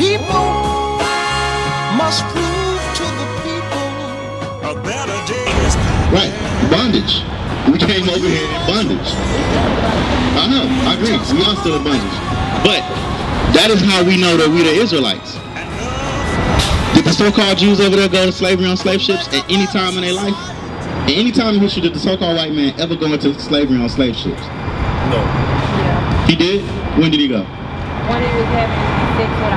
people must prove to the people a better day is coming. Right, bondage. We came over here in bondage. I know, I agree. We are still in bondage. But that is how we know that we the Israelites. Did the so-called Jews over there go to slavery on slave ships at any time in their life? At any time in history did the so-called white man ever go into slavery on slave ships? No. Yeah. He did? When did he go? When he was having sex with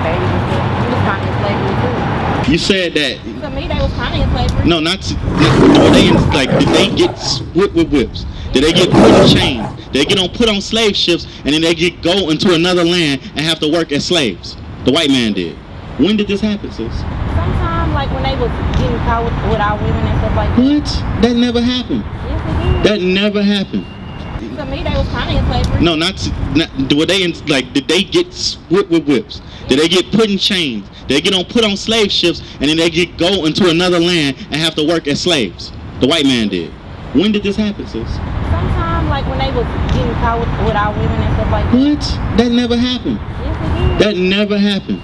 baby with him. He was kind of in slavery too. You said that. To me, they was kind of in slavery. No, not did they get whipped with whips? Did they get put in chains? Did they get put on slave ships and then they go into another land and have to work as slaves? The white man did. When did this happen, sis? Sometime like when they was getting caught with our women and stuff like that. What? That never happened. Yes, it did. That never happened. To me, they was kind of in slavery. No, were they did they get whipped with whips? Did they get put in chains? Did they get put on slave ships and then they go into another land and have to work as slaves? The white man did. When did this happen, sis? Sometime like when they was getting caught with our women and stuff like that. What? That never happened. Yes, it did. That never happened.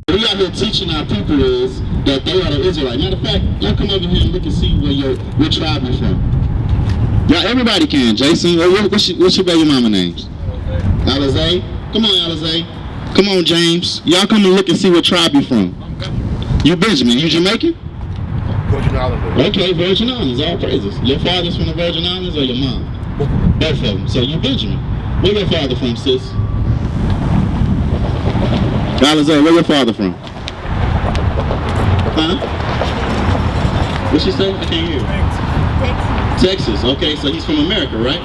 What we out here teaching our people is that they are the Israelites. Matter of fact, y'all come over here and look and see what tribe you're from. Y'all, everybody can. Jason, what's your baby mama names? Alizé. Come on, Alizé. Come on, James. Y'all come and look and see what tribe you're from. You Benjamin. You Jamaican? Virgin Islands. Okay, Virgin Islands. All praises. Your father's from the Virgin Islands or your mom? Both of them. So you Benjamin. Where your father from, sis? Alizé, where your father from? Huh? What'd she say? I can't hear. Texas. Okay, so he's from America, right?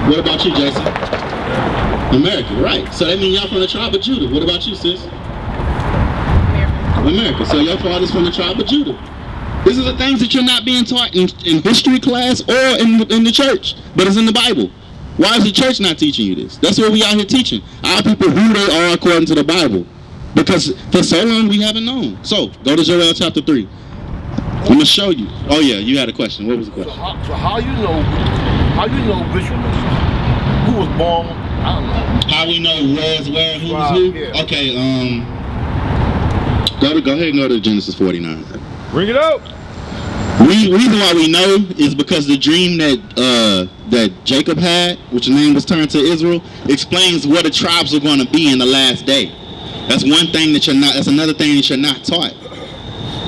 What about you, Jason? America, right. So that means y'all from the tribe of Judah. What about you, sis? America. So your father's from the tribe of Judah. These are the things that you're not being taught in history class or in the church, but it's in the Bible. Why is the church not teaching you this? That's what we out here teaching. Our people who they are according to the Bible. Because for so long we haven't known. So, go to Joel chapter 3. I'm going to show you. Oh yeah, you had a question. What was the question? So how you know Benjamin? Who was born? I don't know. How we know where's where and who was who? Yeah. Okay, go ahead and go to Genesis 49. Bring it up. Reason why we know is because the dream that Jacob had, which the name was turned to Israel, explains where the tribes are going to be in the last day. That's one thing that that's another thing that you're not taught.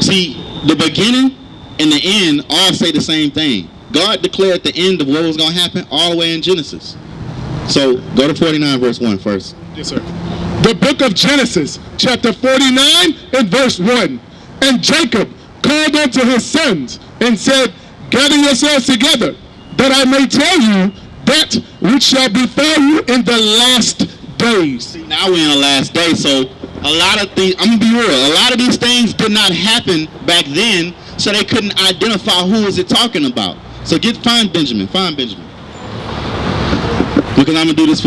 See, the beginning and the end all say the same thing. God declared the end of what was going to happen all the way in Genesis. So, go to 49 verse 1 first. Yes, sir. The book of Genesis, chapter 49 and verse 1. And Jacob called unto his sons and said, gather yourselves together, that I may tell you that which shall befall you in the last days. See, now we're in the last day, so a lot of things, I'm going to be real, a lot of these things did not happen back then, so they couldn't identify who is it talking about. So find Benjamin. Because I'm gonna do this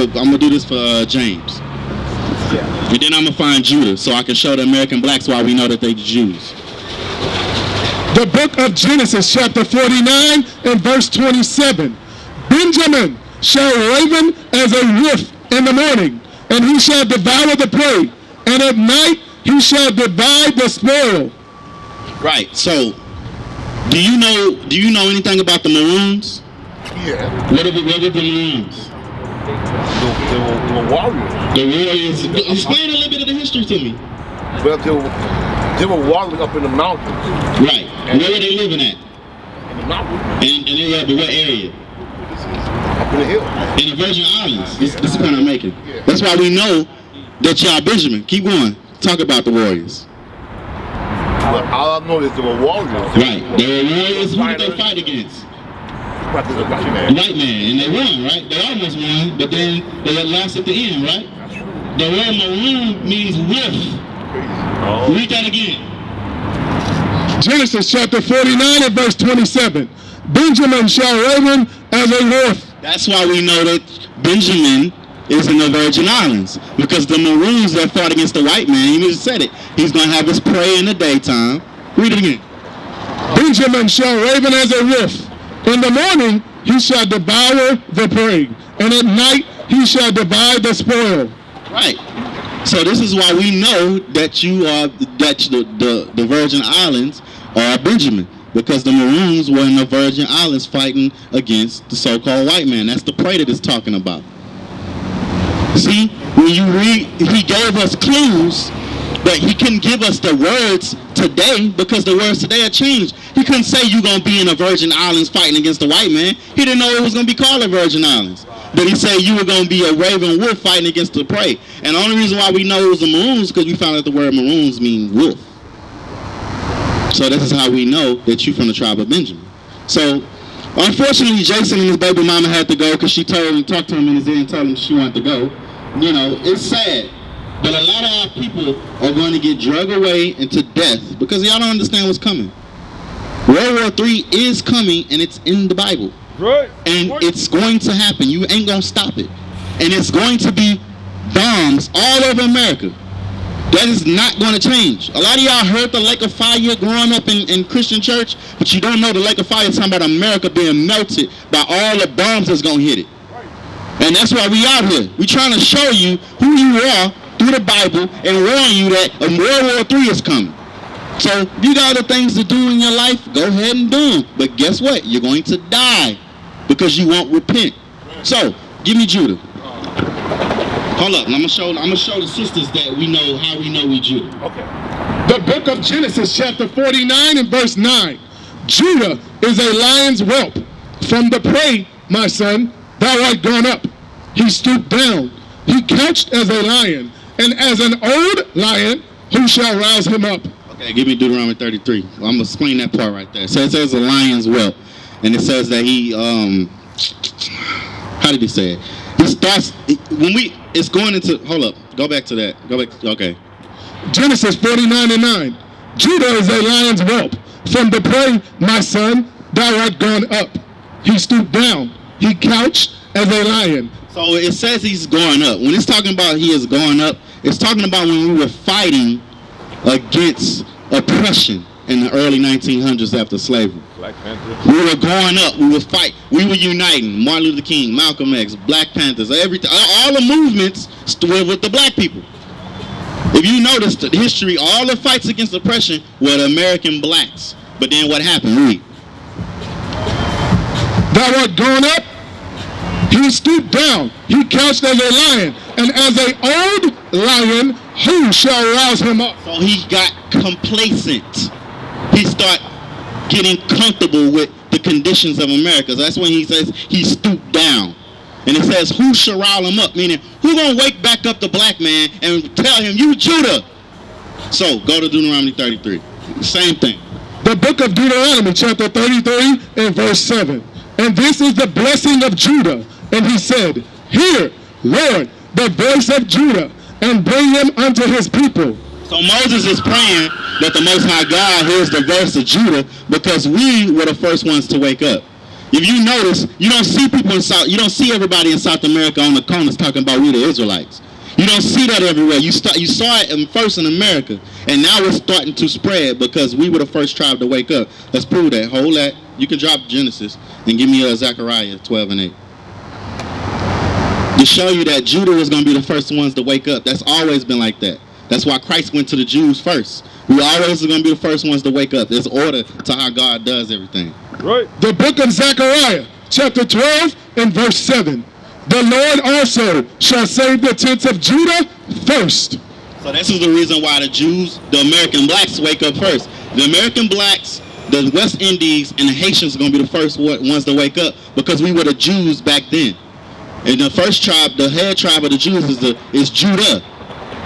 for James. Yeah. And then I'm gonna find Judah, so I can show the American blacks why we know that they Jews. The book of Genesis, chapter 49 and verse 27. Benjamin shall raven as a wolf in the morning, and he shall devour the prey, and at night he shall divide the spoil. Right. So, do you know anything about the Maroons? Yeah. What are the Maroons? They were warriors. The warriors. Explain a little bit of the history to me. Well, they were warriors up in the mountains. Right. And where were they living at? In the mountains. And they were at what area? Up in the hill. In the Virgin Islands. This is the point I'm making. Yeah. That's why we know that y'all Benjamin. Keep going. Talk about the warriors. But all I know is they were warriors. Right. They were warriors. Who did they fight against? White man. White man. And they won, right? They almost won, but then they lost at the end, right? The word maroon means wolf. Oh. Read that again. Genesis chapter 49 and verse 27. Benjamin shall raven as a wolf. That's why we know that Benjamin is in the Virgin Islands. Because the Maroons that fought against the white man, he just said it. He's going to have his prey in the daytime. Read it again. Benjamin shall raven as a wolf. In the morning he shall devour the prey, and at night he shall divide the spoil. Right. So this is why we know that the Virgin Islands are Benjamin, because the Maroons were in the Virgin Islands fighting against the so-called white man. That's the prey that it's talking about. See, when you read, he gave us clues, but he couldn't give us the words today because the words today have changed. He couldn't say you're going to be in the Virgin Islands fighting against the white man. He didn't know it was going to be called the Virgin Islands. But he said you were going to be a raven wolf fighting against the prey. And the only reason why we know it was the Maroons is because we found out the word Maroons mean wolf. So this is how we know that you're from the tribe of Benjamin. So, unfortunately, Jason and his baby mama had to go because she talked to him in his ear and told him she wanted to go. You know, it's sad. But a lot of our people are going to get dragged away into death because y'all don't understand what's coming. World War III is coming, and it's in the Bible. Right. And it's going to happen. You ain't going to stop it. And it's going to be bombs all over America. That is not going to change. A lot of y'all heard the lake of fire growing up in Christian church, but you don't know the lake of fire is talking about America being melted by all the bombs that's going to hit it. And that's why we out here. We trying to show you who you are through the Bible and warn you that a World War III is coming. So if you got other things to do in your life, go ahead and do them. But guess what? You're going to die because you won't repent. So give me Judah. Hold up, I'm gonna show the sisters that we know how we know we Judah. Okay. The book of Genesis, chapter 49 and verse 9. Judah is a lion's whelp. From the prey, my son, thou art gone up. He stooped down. He couched as a lion, and as an old lion, who shall rouse him up? Okay, give me Deuteronomy 33. Well, I'm gonna explain that part right there. So it says a lion's whelp, and it says that he how did he say it? He starts it's going into, hold up, go back to that. Okay. Genesis 49 and 9. Judah is a lion's whelp. From the prey, my son, thou art gone up. He stooped down. He couched as a lion. So it says he's going up. When it's talking about he is going up, it's talking about when we were fighting against oppression in the early 1900s after slavery. Black Panther. We were going up. We were fight. We were uniting. Martin Luther King, Malcolm X, Black Panthers, everything. All the movements were with the black people. If you notice the history, all the fights against oppression were the American blacks. But then what happened? Read. Thou art gone up. He stooped down. He couched as a lion, and as a old lion, who shall rouse him up? So he got complacent. He started getting comfortable with the conditions of America. So that's when he says he stooped down. And it says, who shall rile him up? Meaning, who gonna wake back up the black man and tell him, you Judah? So, go to Deuteronomy 33. Same thing. The book of Deuteronomy, chapter 33 and verse 7. And this is the blessing of Judah. And he said, hear, Lord, the voice of Judah, and bring him unto his people. So Moses is praying that the Most High God hears the voice of Judah because we were the first ones to wake up. If you notice, you don't see people you don't see everybody in South America on the corners talking about we the Israelites. You don't see that everywhere. You saw it first in America, and now it's starting to spread because we were the first tribe to wake up. Let's prove that. Hold that. You can drop Genesis and give me Zechariah 12 and 8. To show you that Judah was going to be the first ones to wake up. That's always been like that. That's why Christ went to the Jews first. We always are going to be the first ones to wake up. There's order to how God does everything. Right. The book of Zechariah, chapter 12 and verse 7. The Lord also shall save the tents of Judah first. So this is the reason why the Jews, the American blacks, wake up first. The American blacks, the West Indies, and the Haitians are going to be the first ones to wake up because we were the Jews back then. And the first tribe, the head tribe of the Jews is Judah.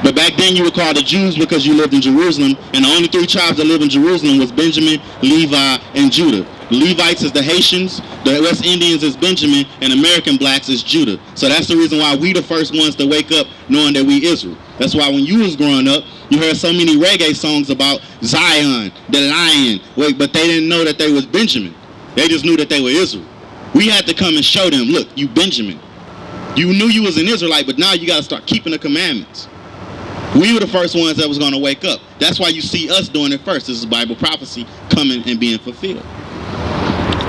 But back then you were called the Jews because you lived in Jerusalem, and the only three tribes that lived in Jerusalem was Benjamin, Levi, and Judah. The Levites is the Haitians, the West Indians is Benjamin, and American blacks is Judah. So that's the reason why we the first ones to wake up knowing that we Israel. That's why when you was growing up, you heard so many reggae songs about Zion, the lion, but they didn't know that they was Benjamin. They just knew that they were Israel. We had to come and show them, look, you Benjamin. You knew you was an Israelite, but now you got to start keeping the commandments. We were the first ones that was going to wake up. That's why you see us doing it first. This is Bible prophecy coming and being fulfilled.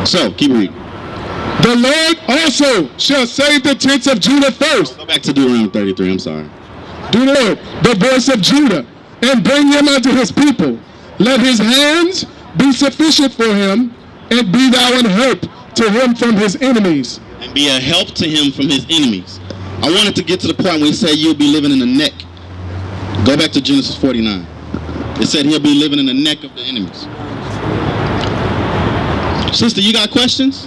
So, keep reading. The Lord also shall save the tents of Judah first. Go back to Deuteronomy 33. I'm sorry. Do Lord the voice of Judah, and bring him unto his people. Let his hands be sufficient for him, and be thou an help to him from his enemies. And be a help to him from his enemies. I wanted to get to the point where he said you'll be living in the neck. Go back to Genesis 49. It said he'll be living in the neck of the enemies. Sister, you got questions?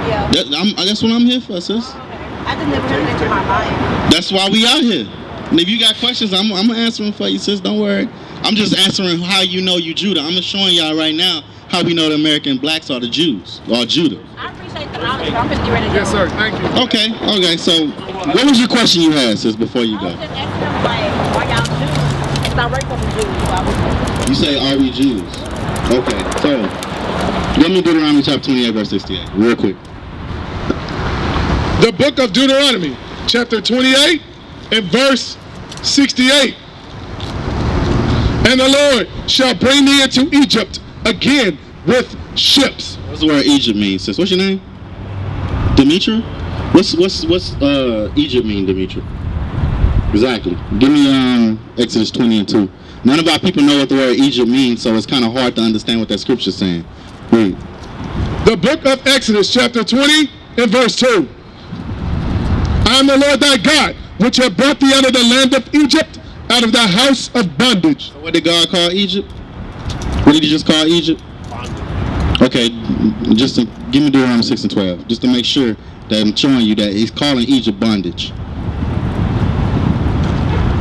Yeah. That's what I'm here for, sis. I just never heard that in my life. That's why we out here. And if you got questions, I'm gonna answer them for you, sis. Don't worry. I'm just answering how you know you Judah. I'm just showing y'all right now how we know the American blacks are the Jews or Judah. I appreciate the knowledge, but I'm just ready to go. Yes, sir. Thank you. Okay. So, what was your question you had, sis, before you I go? was just asking them, like, why y'all Jews? It's not right for the Jews. So I was You say, are we Jews? Okay. So, let me Deuteronomy chapter 28, verse 68, real quick. The book of Deuteronomy, chapter 28 and verse 68. And the Lord shall bring thee into Egypt again with ships. What's the word Egypt mean, sis? What's your name? Demetra? What's Egypt mean, Demetra? Exactly. Give me Exodus 20 and 2. None of our people know what the word Egypt means, so it's kind of hard to understand what that scripture's saying. Read. The book of Exodus, chapter 20 and verse 2. I am the Lord thy God, which have brought thee out of the land of Egypt, out of the house of bondage. So what did God call Egypt? What did he just call Egypt? Okay, just to give me Deuteronomy 6 and 12, just to make sure that I'm showing you that he's calling Egypt bondage.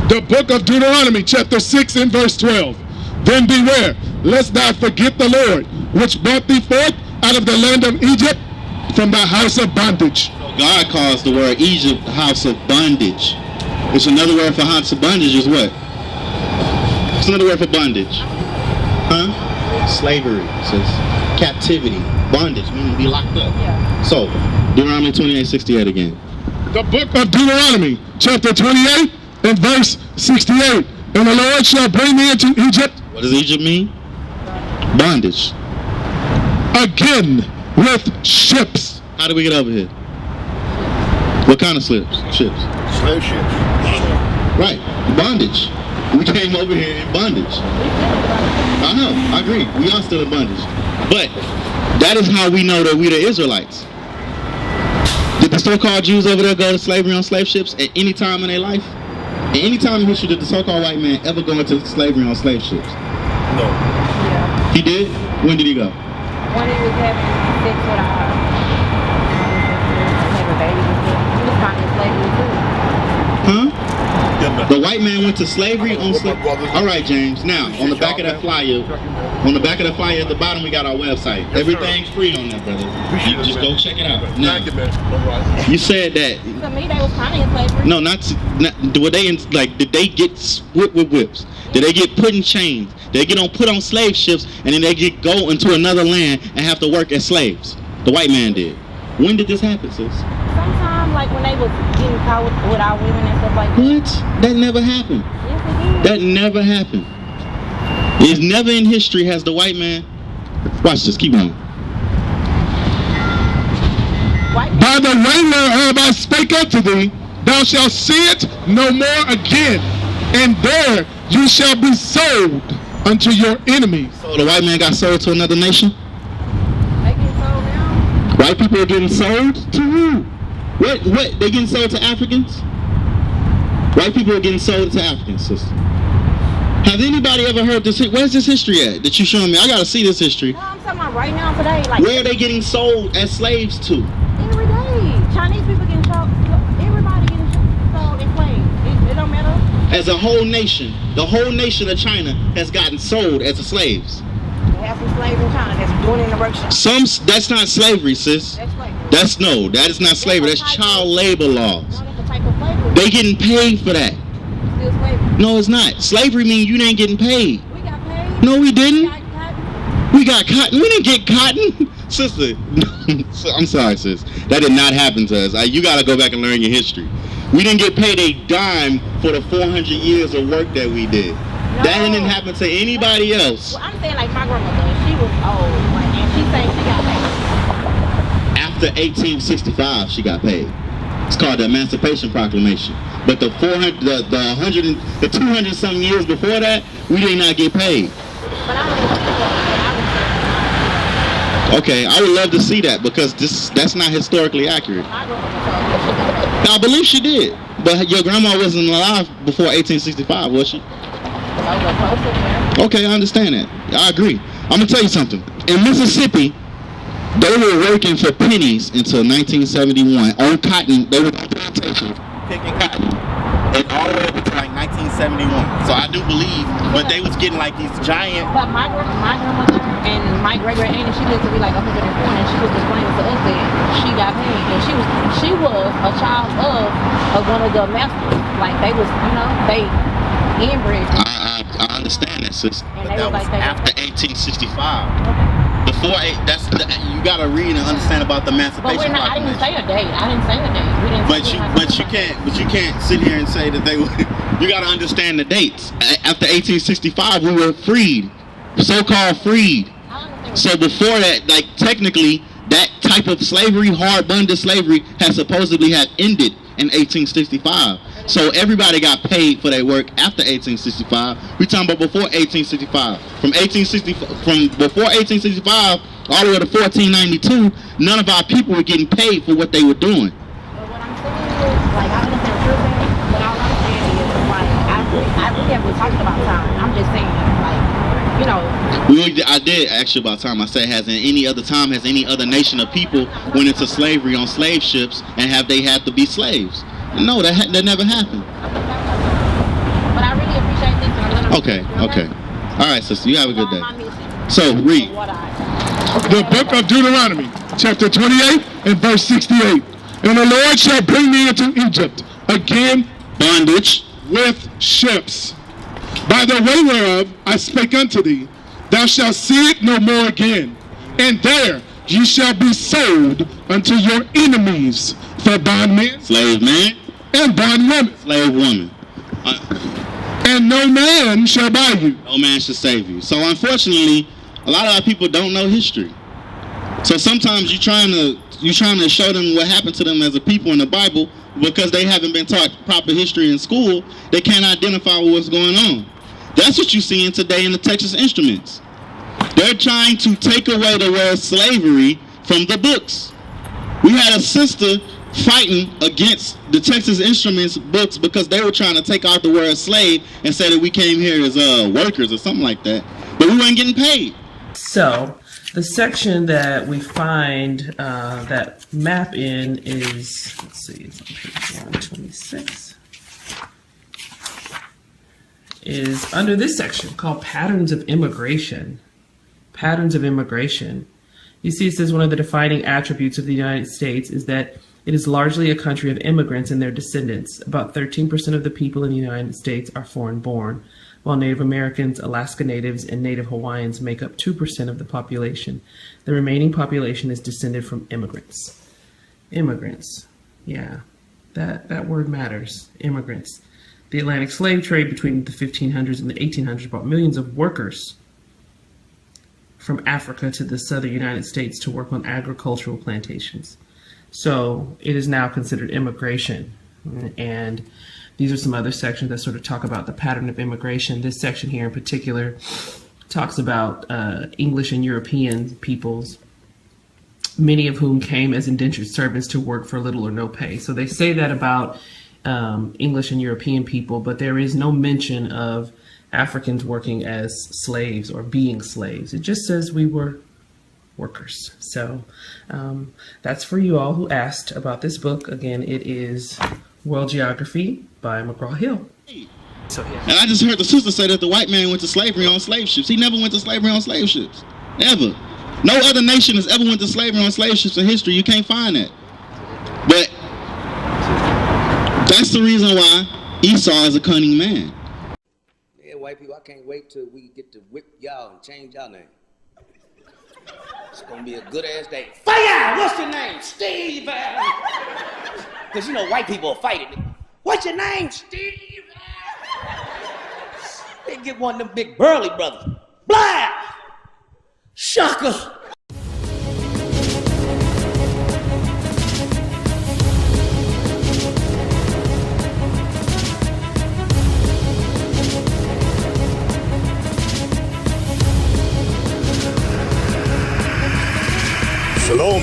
The book of Deuteronomy, chapter 6 and verse 12. Then beware, lest thou forget the Lord, which brought thee forth out of the land of Egypt from the house of bondage. God calls the word Egypt house of bondage. It's another word for house of bondage is what? What's another word for bondage? Huh? Slavery, says captivity. Bondage, meaning to be locked up. Yeah. So, Deuteronomy 28:68 again. The book of Deuteronomy, chapter 28 and verse 68. And the Lord shall bring thee into Egypt. What does Egypt mean? Bondage. Again with ships. How did we get over here? What kind of ships? Slave ships. Right. Bondage. We came over here in bondage. I know. I agree. We are still in bondage. But that is how we know that we the Israelites. Did the so-called Jews over there go to slavery on slave ships at any time in their life? At any time in history did the so-called white man ever go into slavery on slave ships? No. Yeah. He did? When did he go? When he was having sex with a baby, he was kind of slavery too. Huh? Yeah, The white man went to slavery on slavery. All right, James. Now, on the back of that flyer, at the bottom, we got our website. Yes, Everything's free on there, brother. Appreciate You it, just man. go check it out. Now, Thank you, man. All right. you said that. To me, they was kind of in slavery. No, not were they in, like, did they get whipped with whips? Did they get put in chains? Did they get put on slave ships and then they go into another land and have to work as slaves? The white man did. When did this happen, sis? Sometimes, like when they was getting caught with our women and stuff like that. What? That never happened. Yes, it did. That never happened. It's never in history has the white man. Watch this. Keep going. White By the way whereof I spake unto thee, thou shalt see it no more again, and there you shall be sold unto your enemies. So the white man got sold to another nation? they get sold now. White people are getting sold to who? What? They getting sold to Africans? White people are getting sold to Africans, sister. Have anybody ever heard this? Where's this history at that you showing me? I gotta see this history. No, I'm talking about right now, today. Like Where are they getting sold as slaves to? every day, Chinese people getting sold. Everybody getting sold as slaves. It don't matter. As a whole nation, the whole nation of China has gotten sold as slaves. They have some slaves in China that's doing it in the workshop. That's not slavery, sis. That's slavery. That is not slavery. That's child labor laws. No, that's a type of slavery. They getting paid for that. Still slavery. No, it's not. Slavery means you ain't getting paid. We got paid. No, we We didn't. got cotton. We got cotton. We didn't get cotton. Sister, I'm sorry, sis. That did not happen to us. You got to go back and learn your history. We didn't get paid a dime for the 400 years of work that we did. That didn't happen to anybody else. Well, I'm saying like my grandmother, she was old, like, and she saying she got paid. After after 1865 she got paid. It's called the Emancipation Proclamation. But the 400, the 100, the 200 something years before that, we did not get paid. But I don't know. Okay, I would love to see that because that's not historically accurate. I believe she did, but your grandma wasn't alive before 1865, was she? Okay, I understand that. I agree. I'm gonna tell you something. In Mississippi, they were working for pennies until 1971 on cotton. They were on plantation picking cotton, and all the way up to like 1971. So I do believe, but they was getting like these giant. But my grandmother and my great auntie, she lived to be like 104, and she was explaining to us that she got paid, and she was a child of one of the masters. Like they was, they inbred. I understand that, sis. And But that was after 1865. Okay. Before you gotta read and understand about the Emancipation But I didn't say a date. I didn't say a date. We didn't. But you can't sit here and say that they were. You gotta understand the dates. After 1865, we were freed, so-called freed. So before that, like technically, that type of slavery, hard bonded slavery, had supposedly had ended in 1865. So everybody got paid for their work after 1865. We talking about before 1865. From before 1865 all the way to 1492, none of our people were getting paid for what they were doing. But what I'm saying is, like, I understand what you're saying, but all I'm saying is, like, I really haven't talked about time. I'm just saying, like, I did ask you about time. I said, has any other nation of people went into slavery on slave ships, and have they had to be slaves? No, that never happened. But I really appreciate this. Okay. All right, sister, you have a good day. So, read. The book of Deuteronomy, chapter 28 and verse 68. And the Lord shall bring me into Egypt again, Bondage. with ships. By the way whereof I spake unto thee, thou shalt see it no more again. And there ye shall be sold unto your enemies for bondmen, Slave man. and bondwomen, Slave woman. and no man shall buy you. No man should save you. So unfortunately, a lot of our people don't know history. So sometimes you're trying to show them what happened to them as a people in the Bible, because they haven't been taught proper history in school. They can't identify what's going on. That's what you're seeing today in the Texas Instruments. They're trying to take away the word slavery from the books. We had a sister fighting against the Texas Instruments books because they were trying to take out the word slave and say that we came here as workers or something like that, but we weren't getting paid. So the section that we find that map in is, let's see, it's on page 126, is under this section called Patterns of Immigration. Patterns of Immigration. You see, it says one of the defining attributes of the United States is that it is largely a country of immigrants and their descendants. About 13% of the people in the United States are foreign-born, while Native Americans, Alaska Natives, and Native Hawaiians make up 2% of the population. The remaining population is descended from immigrants. Immigrants. Yeah, that word matters. Immigrants. The Atlantic slave trade between the 1500s and the 1800s brought millions of workers from Africa to the southern United States to work on agricultural plantations. So it is now considered immigration. And these are some other sections that sort of talk about the pattern of immigration. This section here in particular talks about English and European peoples, many of whom came as indentured servants to work for little or no pay. So they say that about English and European people, but there is no mention of Africans working as slaves or being slaves. It just says we were workers. So that's for you all who asked about this book. Again, it is World Geography by McGraw-Hill. And I just heard the sister say that the white man went to slavery on slave ships. He never went to slavery on slave ships. Ever. No other nation has ever went to slavery on slave ships in history. You can't find that. But that's the reason why Esau is a cunning man. Yeah, white people, I can't wait till we get to whip y'all and change y'all name. It's gonna be a good ass day. Fire! What's your name? Steve! Because you know white people are fighting. What's your name? Steve! They get one of them big burly brothers. Blah! Shaka!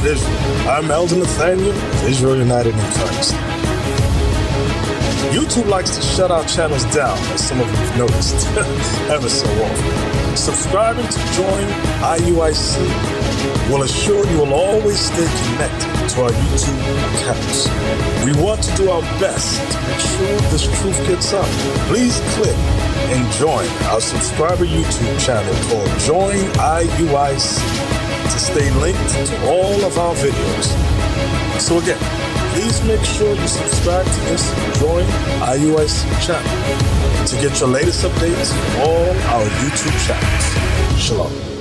Israel. I'm Elder Nathaniel of Israel United in Christ. YouTube likes to shut our channels down, as some of you have noticed, ever so often. Subscribing to join IUIC will assure you will always stay connected to our YouTube accounts. We want to do our best to make sure this truth gets out. Please click and join our subscriber YouTube channel called Join IUIC to stay linked to all of our videos. So again, please make sure you subscribe to this Join IUIC channel to get your latest updates from all our YouTube channels. Shalom.